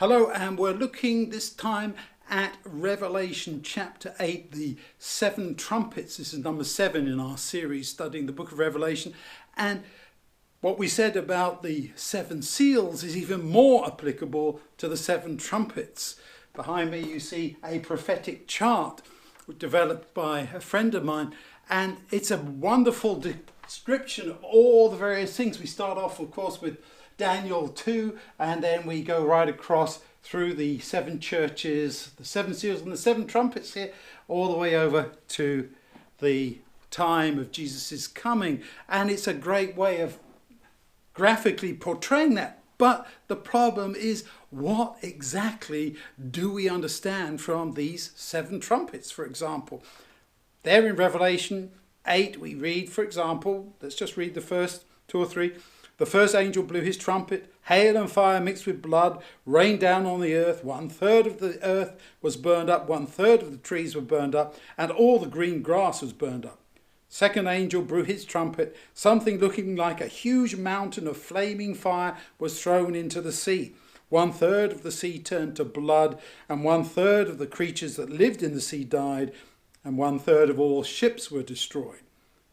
Hello, and we're looking this time at Revelation chapter 8, the Seven Trumpets. This is number 7 in our series studying the book of Revelation. And what we said about the 7 seals is even more applicable to the 7 trumpets. Behind me you see a prophetic chart developed by a friend of mine, and it's a wonderful description of all the various things. We start off, of course, with Daniel 2, and then we go right across through the 7 churches, the 7 seals and the 7 trumpets here, all the way over to the time of Jesus' coming. And it's a great way of graphically portraying that. But the problem is, what exactly do we understand from these 7 trumpets, for example? There in Revelation 8 we read, for example, let's just read the first 2 or 3. The first angel blew his trumpet, hail and fire mixed with blood rained down on the earth. 1/3 of the earth was burned up, 1/3 of the trees were burned up, and all the green grass was burned up. Second angel blew his trumpet. Something looking like a huge mountain of flaming fire was thrown into the sea. 1/3 of the sea turned to blood, and 1/3 of the creatures that lived in the sea died, and 1/3 of all ships were destroyed.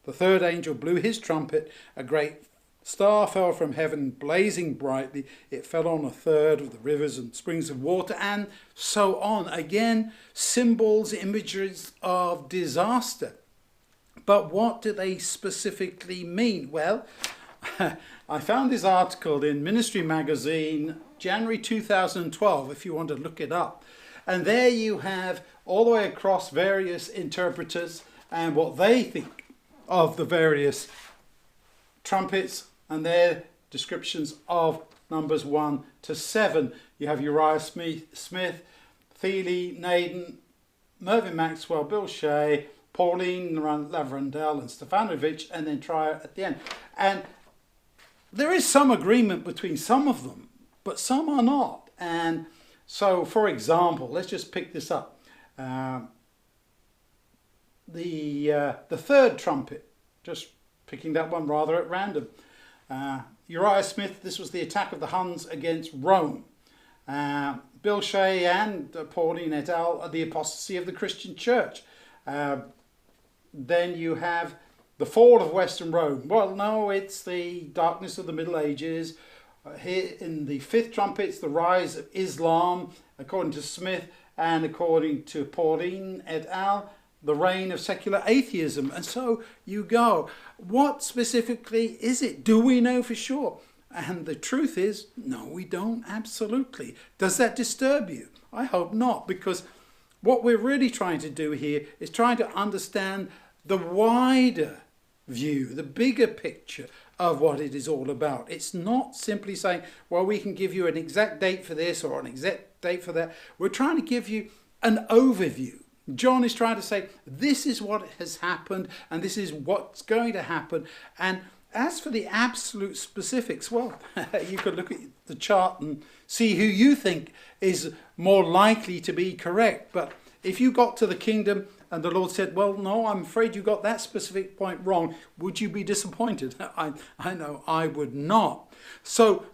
The third angel blew his trumpet. A great star fell from heaven, blazing brightly. It fell on 1/3 of the rivers and springs of water, and so on. Again, symbols, images of disaster. But what do they specifically mean? Well, I found this article in Ministry Magazine, January 2012, if you want to look it up. And there you have all the way across various interpreters and what they think of the various trumpets and their descriptions of numbers 1 to 7. You have Uriah Smith, Thiele, Naden, Mervyn Maxwell, Bill Shea, Pauline Lavrendell and Stefanovic, and then Trier at the end. And there is some agreement between some of them, but some are not. And so, for example, let's just pick this up. The third trumpet, just picking that one rather at random. Uriah Smith, this was the attack of the Huns against Rome. Bill Shea and Pauline et al. Are the apostasy of the Christian church. Then you have the fall of Western Rome. Well, no, it's the darkness of the Middle Ages. Here in the 5th trumpet, it's the rise of Islam, according to Smith, and according to Pauline et al., the reign of secular atheism. And so you go, what specifically is it? Do we know for sure? And the truth is, no, we don't, absolutely. Does that disturb you? I hope not, because what we're really trying to do here is trying to understand the wider view, the bigger picture of what it is all about. It's not simply saying, well, we can give you an exact date for this or an exact date for that. We're trying to give you an overview. John is trying to say, this is what has happened and this is what's going to happen. And as for the absolute specifics, well, you could look at the chart and see who you think is more likely to be correct. But if you got to the kingdom and the Lord said, well, no, I'm afraid you got that specific point wrong, would you be disappointed? I know I would not. So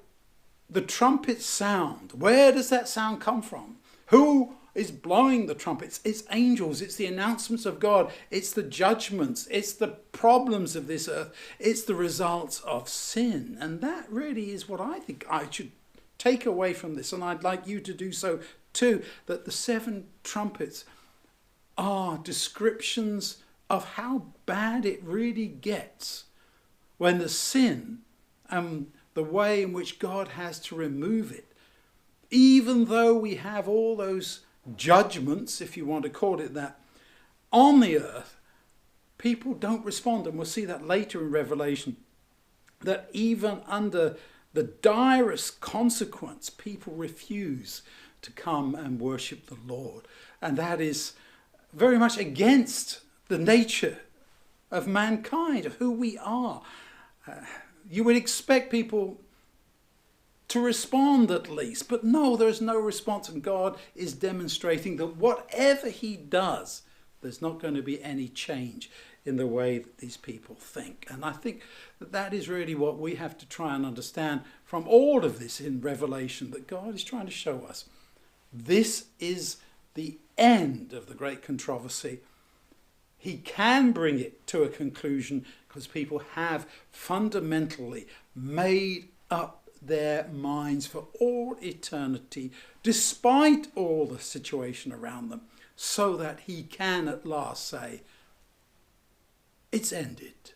the trumpet sound, where does that sound come from? Who is blowing the trumpets? It's angels. It's the announcements of God. It's the judgments. It's the problems of this earth. It's the results of sin. And that really is what I think I should take away from this. And I'd like you to do so too, that the 7 trumpets are descriptions of how bad it really gets when the sin and the way in which God has to remove it, even though we have all those judgments, if you want to call it that, on the earth, people don't respond. And we'll see that later in Revelation, that even under the direst consequence, people refuse to come and worship the Lord. And that is very much against the nature of mankind, of who we are. You would expect people to respond at least, but no, there's no response, and God is demonstrating that whatever he does, there's not going to be any change in the way that these people think. And I think that that is really what we have to try and understand from all of this in Revelation that God is trying to show us. This is the end of the great controversy. He can bring it to a conclusion because people have fundamentally made up their minds for all eternity, despite all the situation around them, so that he can at last say, it's ended.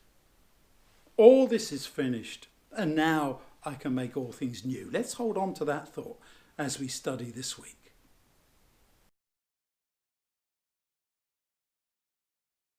All this is finished, and now I can make all things new. Let's hold on to that thought as we study this week.